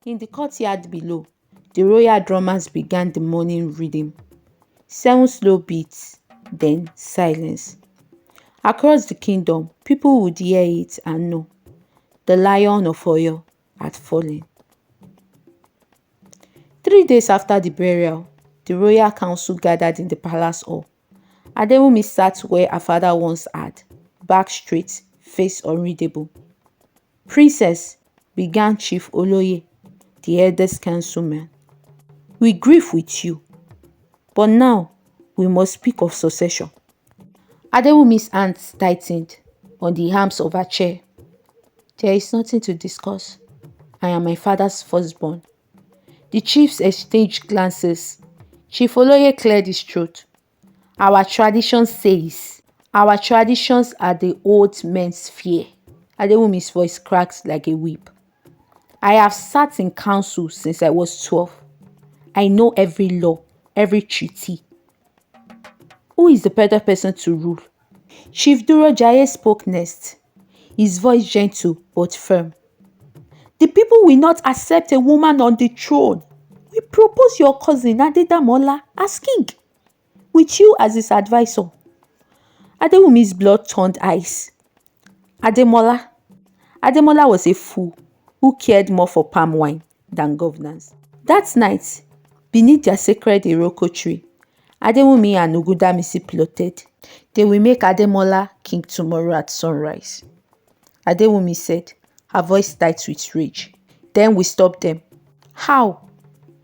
In the courtyard below, the royal drummers began the morning rhythm. 7 slow beats, then silence. Across the kingdom, people would hear it and know the Lion of Oyo had fallen. 3 days after the burial, the royal council gathered in the palace hall. Adewumi sat where her father once had, back straight, face unreadable. "Princess," began Chief Oloye, the eldest councilman, "we grieve with you, but now we must speak of succession." Adewumi's hands tightened on the arms of her chair. "There is nothing to discuss. I am my father's firstborn." The chiefs exchanged glances. Chief Oloye cleared his throat. "Our tradition says, our traditions are the old men's fear." Adewumi's voice cracked like a whip. "I have sat in council since I was 12. I know every law, every treaty. Who is the better person to rule?" Chief Durojaye spoke next, his voice gentle but firm. "The people will not accept a woman on the throne. We propose your cousin Adedamola as king, with you as his advisor." Adewumi's blood-turned eyes. Ademola. Ademola was a fool who cared more for palm wine than governance. That night, beneath their sacred Iroko tree, Adewumi and Ogundamisi plotted. "They will make Ademola king tomorrow at sunrise," Adewumi said, her voice tight with rage. "Then we stop them." "How?"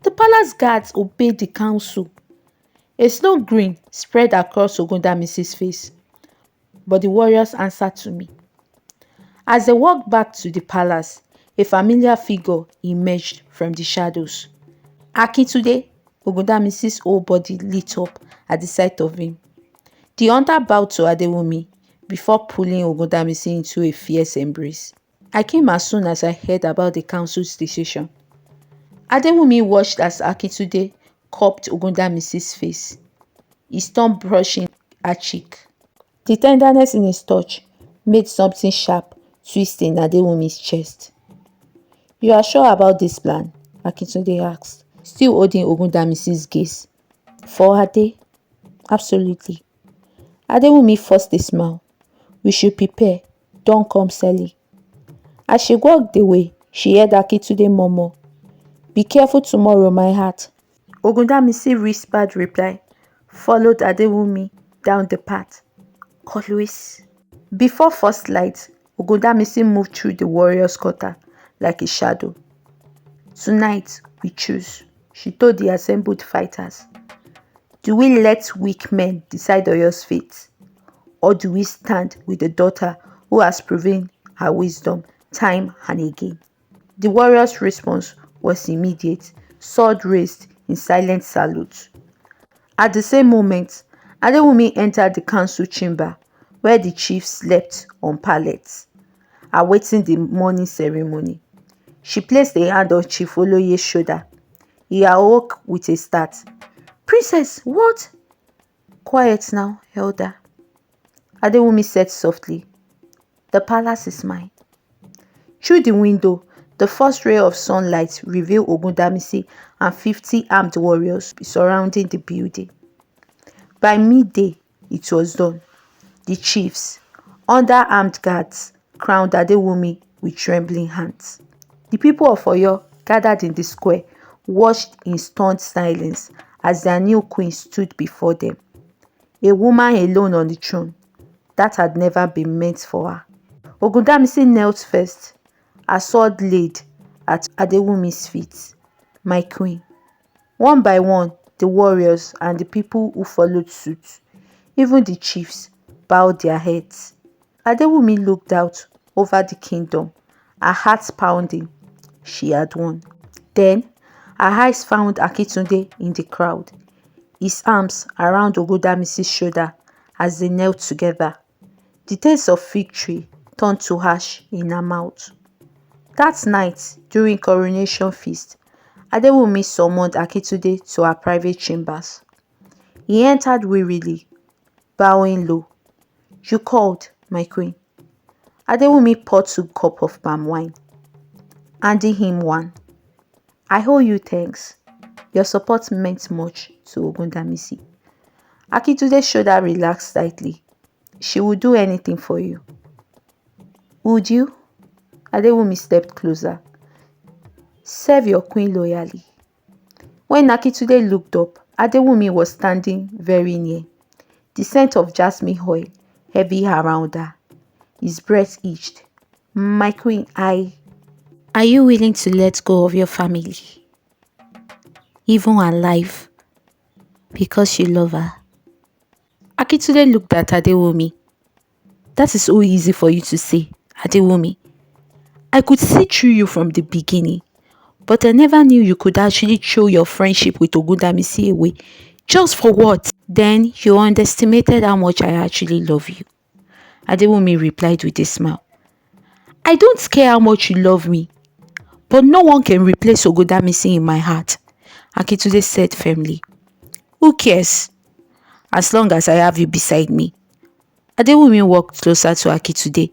"The palace guards obeyed the council." A slow grin spread across Ogundamisi's face. "But the warriors answered to me." As they walked back to the palace, a familiar figure emerged from the shadows. "Akintunde." Ogundamisi's whole body lit up at the sight of him. The hunter bowed to Adewumi before pulling Ogundamisi into a fierce embrace. "I came as soon as I heard about the council's decision." Adewumi watched as Akintunde cupped Ogundamisi's face, his tongue brushing her cheek. The tenderness in his touch made something sharp twist in Adewumi's chest. "You are sure about this plan?" Akintunde asked, still holding Ogundamisi's gaze. "For Ade? Absolutely." Adewumi forced a smile. "We should prepare. Don't come Sally." As she walked away, she heard Akintunde murmur, "Be careful tomorrow, my heart." Ogundamisi whispered reply, followed Adewumi down the path. "Always." Before first light, Ogundamisi moved through the warriors' quarter like a shadow. "Tonight we choose," she told the assembled fighters. "Do we let weak men decide Oyo's fate? Or do we stand with the daughter who has proven her wisdom time and again?" The warriors' response was immediate, sword raised in silent salute. At the same moment, Adewumi entered the council chamber, where the chiefs slept on pallets, awaiting the morning ceremony. She placed a hand on Chief Oloye's shoulder. He awoke with a start. "Princess, what?" "Quiet now, elder," Adewumi said softly. "The palace is mine." Through the window, the first ray of sunlight revealed Ogundamisi and 50 armed warriors surrounding the building. By midday, it was done. The chiefs, under armed guards, crowned Adewumi with trembling hands. The people of Oyo, gathered in the square, watched in stunned silence as their new queen stood before them. A woman alone on the throne. That had never been meant for her. Ogundamisi knelt first, her sword laid at Adewumi's feet. "My queen." One by one, the warriors and the people who followed suit, even the chiefs, bowed their heads. Adewumi looked out over the kingdom, her heart pounding. She had won. Then, her eyes found Akintunde in the crowd, his arms around Ogundamisi's shoulder as they knelt together. The taste of victory turned to ash in her mouth. That night, during coronation feast, Adewumi summoned Akintunde to her private chambers. He entered wearily, bowing low. "You called, my queen." Adewumi poured 2 cups of palm wine, handing him one. I owe you thanks. Your support meant much to Ogundamisi. Akitude's shoulder relaxed slightly. She would do anything for you. Would you? Adewumi stepped closer. Serve your queen loyally. When Akitude looked up, Adewumi was standing very near. The scent of jasmine oil heavy around her. His breath itched. My queen, Are you willing to let go of your family? Even her life? Because you love her? Akitude looked at Adewumi. That is so easy for you to say, Adewumi. I could see through you from the beginning, but I never knew you could actually throw your friendship with Ogundamisi away. Just for what? Then you underestimated how much I actually love you. Adewumi replied with a smile. I don't care how much you love me, but no one can replace Ogundamisi in my heart, Akitude said firmly. Who cares? As long as I have you beside me. Adewumi walked closer to Akitude.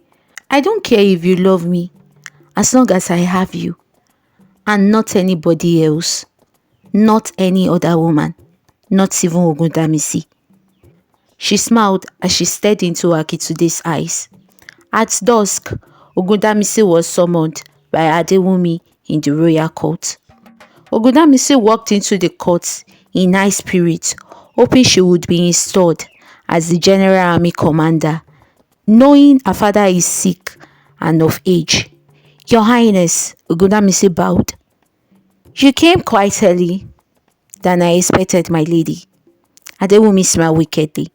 I don't care if you love me, as long as I have you, and not anybody else, not any other woman, not even Ogundamisi. She smiled as she stared into Akitude's eyes. At dusk, Ogundamisi was summoned by Adewumi in the royal court. Ogundamisi walked into the court in high spirits, hoping she would be installed as the general army commander, knowing her father is sick and of age. Your Highness, Ogundamisi bowed. You came quite early than I expected, my lady. Adewumi smiled wickedly.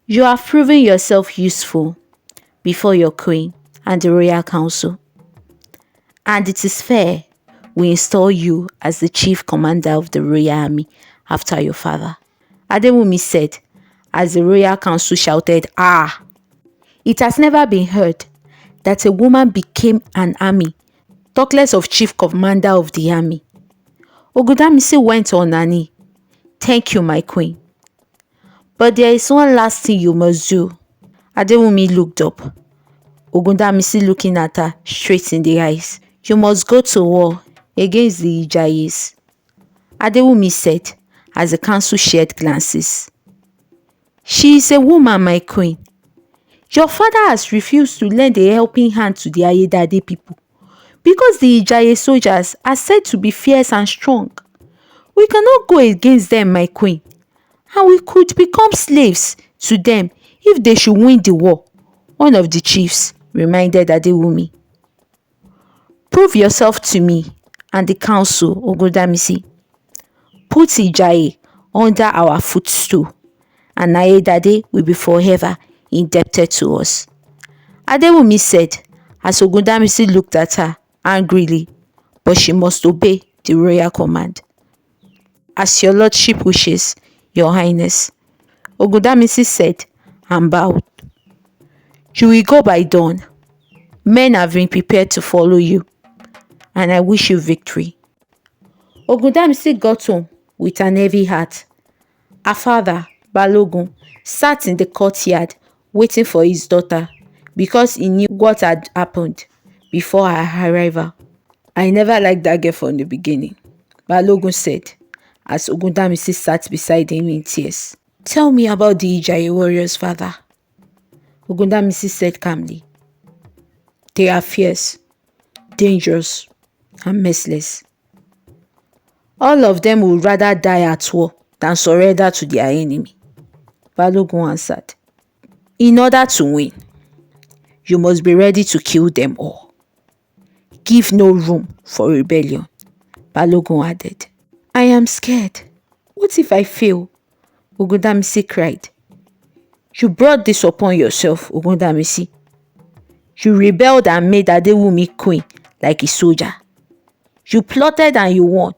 You have proven yourself useful before your queen and the royal council, and it is fair we install you as the chief commander of the royal army after your father, Adewumi said, as the royal council shouted, Ah! It has never been heard that a woman became an army, talk less of chief commander of the army. Ogundamisi went on her knee. Thank you, my queen. But there is one last thing you must do. Adewumi looked up. Ogundamisi looking at her straight in the eyes. You must go to war against the Ijayes, Adewumi said as the council shared glances. She is a woman, my queen. Your father has refused to lend a helping hand to the Ayedade people because the Ijaye soldiers are said to be fierce and strong. We cannot go against them, my queen, and we could become slaves to them if they should win the war, one of the chiefs reminded Adewumi. Prove yourself to me and the council, Ogundamisi. Put Ijaye under our footstool, and Ayedade will be forever indebted to us, Adewumi said as Ogundamisi looked at her angrily, but she must obey the royal command. As your lordship wishes, your highness, Ogundamisi said and bowed. You will go by dawn. Men have been prepared to follow you, and I wish you victory. Ogundamisi got home with an heavy heart. Her father, Balogun, sat in the courtyard waiting for his daughter because he knew what had happened before her arrival. I never liked that girl from the beginning, Balogun said as Ogundamisi sat beside him in tears. Tell me about the Ijaye warriors, father, Ogundamisi said calmly. They are fierce, dangerous, and merciless. All of them would rather die at war than surrender to their enemy, Balogun answered. In order to win, you must be ready to kill them all. Give no room for rebellion, Balogun added. I am scared. What if I fail? Ogundamisi cried. You brought this upon yourself, Ogundamisi. You rebelled and made Adewumi queen like a soldier. You plotted and you won.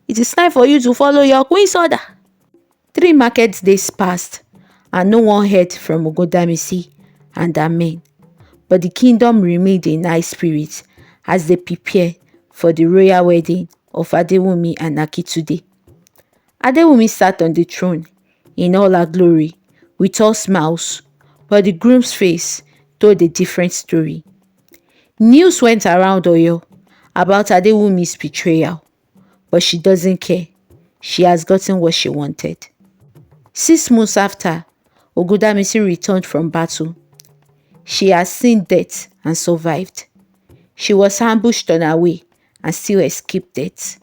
It is time for you to follow your queen's order. 3 market days passed, and no one heard from Ogundamisi and her men. But the kingdom remained in high spirits as they prepared for the royal wedding of Adewumi and Akitude. Adewumi sat on the throne in all her glory, with all smiles, but the groom's face told a different story. News went around Oyo about Adewumi's betrayal. but she doesn't care. She has gotten what she wanted. 6 months after, Ogudamisi returned from battle. She has seen death and survived. She was ambushed on her way and still escaped death.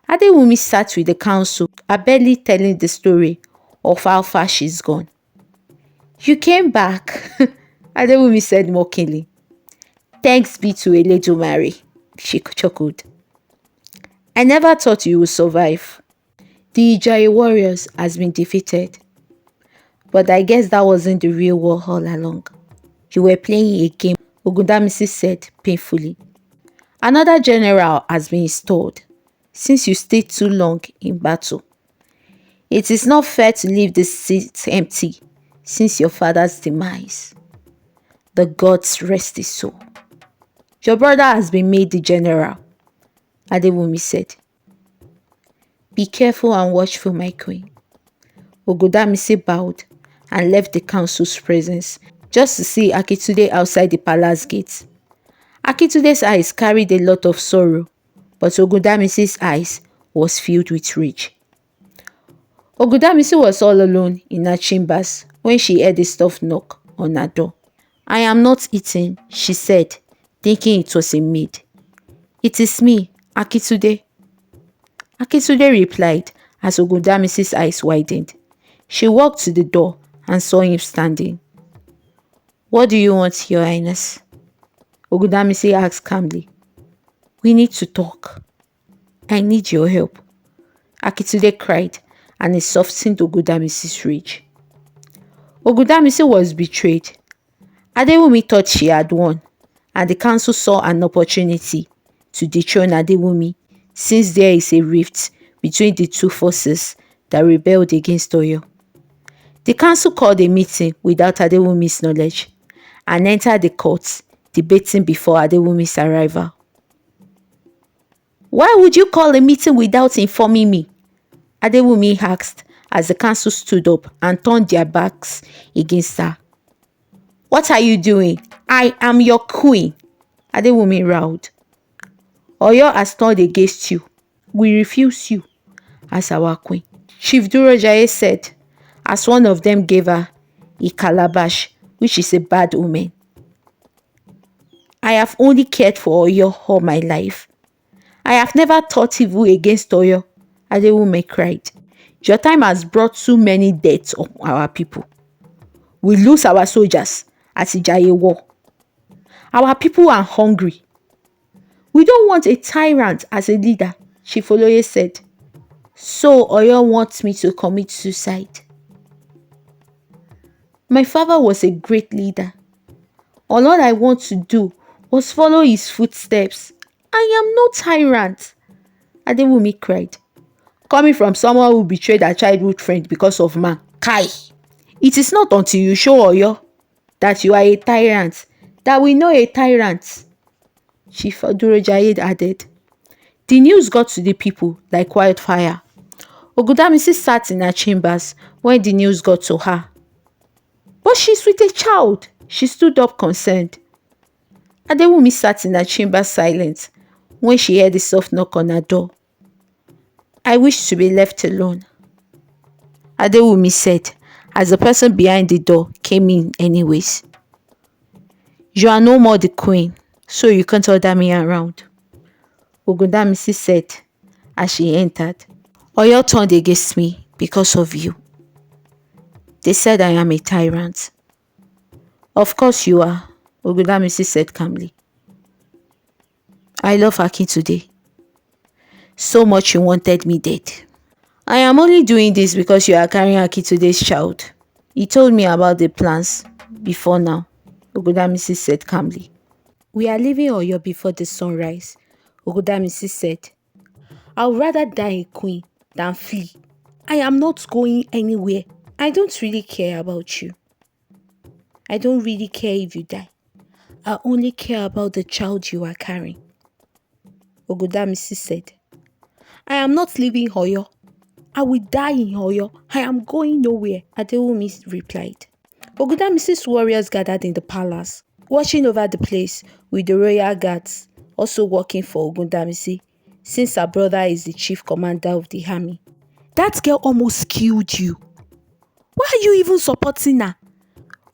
Adewumi sat with the council, barely telling the story of how far she's gone. "You came back," Adewumi said mockingly. "Thanks be to Eledumare," she chuckled. "I never thought you would survive. The Ijaye warriors has been defeated. But I guess that wasn't the real war all along. You were playing a game," Ogundamisi said painfully. "Another general has been installed since you stayed too long in battle. It is not fair to leave the seat empty since your father's demise. The gods rest his soul. Your brother has been made the general," Adewumi said. "Be careful and watchful, my queen." Ogundamisi bowed and left the council's presence just to see Akitunde outside the palace gate. Akitunde's eyes carried a lot of sorrow, but Ogundamisi's eyes was filled with rage. Ogundamisi was all alone in her chambers when she heard a soft knock on her door. "I am not eating," she said, thinking it was a maid. "It is me, Akitunde." Akitunde replied as Ogundamisi's eyes widened. She walked to the door and saw him standing. "What do you want, Your Highness?" Ogundamisi asked calmly. "We need to talk. I need your help," Akitunde cried, and it softened Ogundamisi's rage. Ogundamisi was betrayed. Adewumi thought she had won, and the council saw an opportunity to dethrone Adewumi, since there is a rift between the two forces that rebelled against Oyo. The council called a meeting without Adewumi's knowledge and entered the court, debating before Adewumi's arrival. "Why would you call a meeting without informing me?" Adewumi asked as the council stood up and turned their backs against her. "What are you doing? I am your queen," Adewumi growled. "Oyo has turned against you. We refuse you as our queen," Chief Durojaye said, as one of them gave her a calabash, which is a bad omen. "I have only cared for Oyo all my life. I have never thought evil against Oyo," Adewumi cried. "Your time has brought too many deaths of our people. We lose our soldiers at Ijaye war. Our people are hungry. We don't want a tyrant as a leader," Chief Oloye said. "So Oyo wants me to commit suicide. My father was a great leader. All I want to do was follow his footsteps. I am no tyrant," Adewumi cried. "Coming from someone who betrayed her childhood friend because of man. Kai! It is not until you show Oyo that you are a tyrant that we know a tyrant," Chief Durojaye added. The news got to the people like wildfire. Ogundamisi sat in her chambers when the news got to her. "But she's with a child," she stood up concerned. Adewumi sat in her chamber silent when she heard a soft knock on her door. "I wish to be left alone," Adewumi said as the person behind the door came in anyways. "You are no more the queen, so you can't order me around," Ogundamisi said as she entered. "Oyo turned against me because of you. They said I am a tyrant." "Of course you are," Ogundamisi said calmly. "I love Akin today. So much you wanted me dead." "I am only doing this because you are carrying Akin today's child. He told me about the plans before now," Ogundamisi said calmly. "We are leaving Oyo before the sunrise," Ogundamisi said. "I would rather die a queen than flee. I am not going anywhere. I don't really care about you. I don't really care if you die. I only care about the child you are carrying," Ogundamisi said. "I am not leaving Oyo. I will die in Oyo. I am going nowhere," Adewumi replied. Ogundamisi's warriors gathered in the palace, watching over the place with the royal guards also working for Ogundamisi, since her brother is the chief commander of the army. That girl almost killed you. Why are you even supporting her?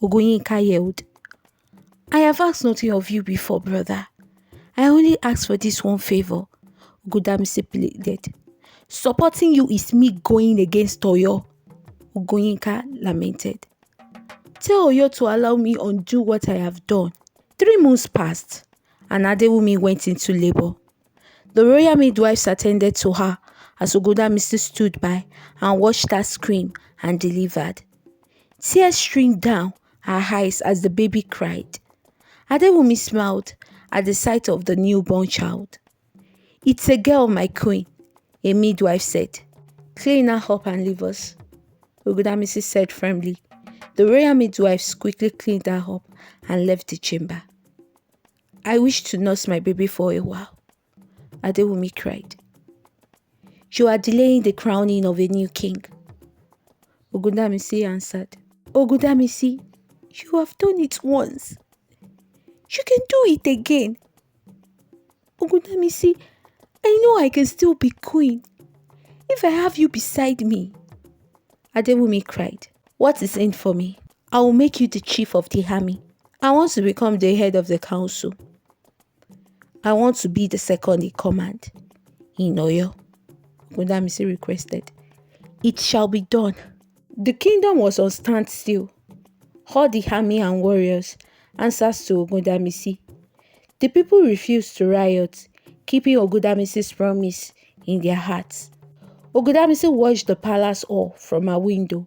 Ogoyinka yelled. I have asked nothing of you before, brother. I only asked for this one favor, Ogudamisi pleaded. Supporting you is me going against Oyo, Ogoyinka lamented. Tell Oyo to allow me undo what I have done. 3 months passed, and Adewumi went into labor. The royal midwives attended to her as Ogudamisi stood by and watched her scream and delivered. Tears streamed down her eyes as the baby cried. Adewumi smiled at the sight of the newborn child. It's a girl, my queen, a midwife said. Clean her up and leave us, Ogudamisi said firmly. The royal midwives quickly cleaned her up and left the chamber. I wish to nurse my baby for a while, Adewumi cried. You are delaying the crowning of a new king, Ogudamisi answered. Ogudamisi, you have done it once. You can do it again. Ogudamisi, I know I can still be queen if I have you beside me, Adewumi cried. What is in for me? I will make you the chief of the army. I want to become the head of the council. I want to be the second in command in Oyo, Ogudamisi requested. It shall be done. The kingdom was on standstill. All the army and warriors answered to Ogudamisi. The people refused to riot, keeping Ogudamisi's promise in their hearts. Ogudamisi watched the palace hall from her window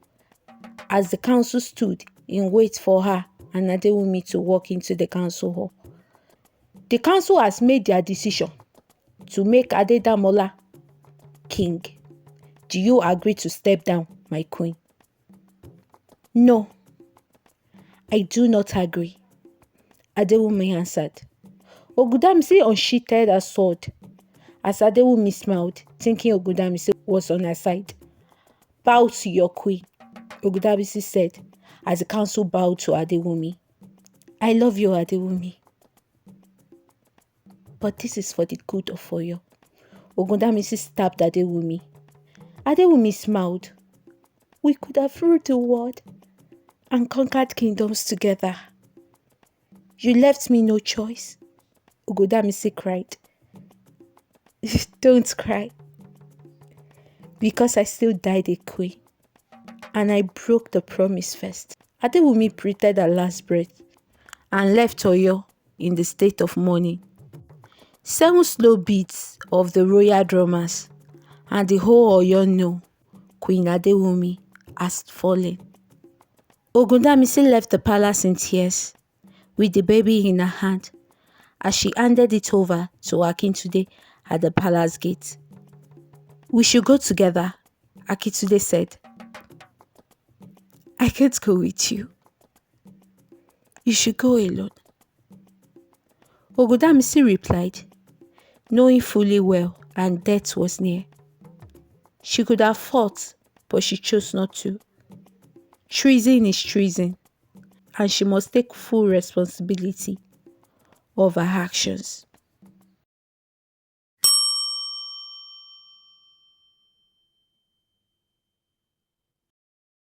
as the council stood in wait for her and Adewumi to walk into the council hall. The council has made their decision to make Adedamola king. Do you agree to step down, my queen? No, I do not agree, Adewumi answered. Ogudamisi unsheathed her sword as Adewumi smiled, thinking Ogudamisi was on her side. Bow to your queen, Ogudamisi said as the council bowed to Adewumi. I love you, Adewumi. But this is for the good of Oyo. Ogudamisi stabbed Adewumi. Adewumi smiled. We could have ruled the world and conquered kingdoms together. You left me no choice, Ogudamisi cried. Don't cry. Because I still died a queen. And I broke the promise first. Adewumi breathed her last breath and left Oyo in the state of mourning. 7 slow beats of the royal drummers, and the whole Oyo knew Queen Adewumi has fallen. Ogudamisi left the palace in tears, with the baby in her hand, as she handed it over to Akintunde at the palace gate. We should go together, Akintunde said. I can't go with you. You should go alone. Ogudamisi replied, knowing fully well and death was near. She could have fought, but she chose not to. Treason is treason, and she must take full responsibility of her actions.